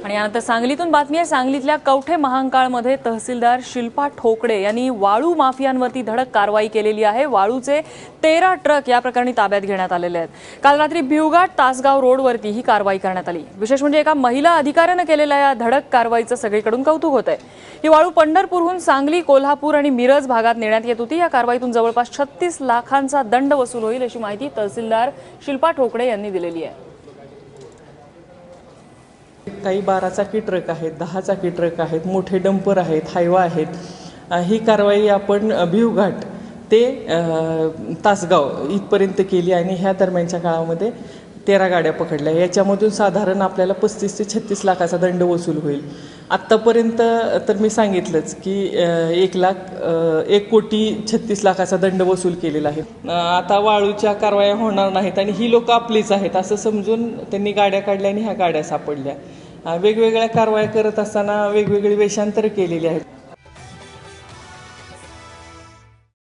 आणि यानंतर सांगलीतून बातमी आहे। सांगलीतल्या कवठे महांकाळमध्ये तहसीलदार शिल्पा ठोकड़े यांनी वाळू माफियांवरती धडक कारवाई केलेली आहे। वाळूचे 13 ट्रक या प्रकरणी ताब्यात घेण्यात आलेले आहेत। काल रात्री भिवघाट तासगाव रोडवरती ही कारवाई करण्यात आली। विशेष म्हणजे एका महिला अधिकाऱ्याने केलेल्या या धडक कारवाईचं सगळीकडून कौतुक होत आहे। ही वाळू पंढरपूरहून सांगली, कोल्हापूर आणि मिरज भागात नेण्यात येत होती। या कारवाईतून जवळपास 36 लाखांचा दंड वसूल होईल अशी माहिती तहसीलदार शिल्पा ठोकड़े यांनी दिलेली आहे। काही 12 चाकी ट्रक आहेत, 10 चाकी ट्रक आहेत, मोठे डंपर आहेत, हायवा आहेत। ही कारवाई आपण भिवघाट ते तासगाव इथपर्यंत केली आणि ह्या दरम्यानच्या काळामध्ये 13 गाड्या पकडल्या। याच्यामधून साधारण आपल्याला 35 ते 36 लाखाचा दंड वसूल होईल। आत्तापर्यंत तर मी सांगितलंच की 1 कोटी 36 लाखाचा दंड वसूल केलेला आहे। आता वाळूच्या कारवाया होणार नाहीत आणि ही लोक आपलीच आहेत असं समजून त्यांनी गाड्या काढल्या आणि ह्या गाड्या सापडल्या। वेगवेगळ्या कारवाया करत असताना वेगवेगळी वेषांतर केलेली आहेत।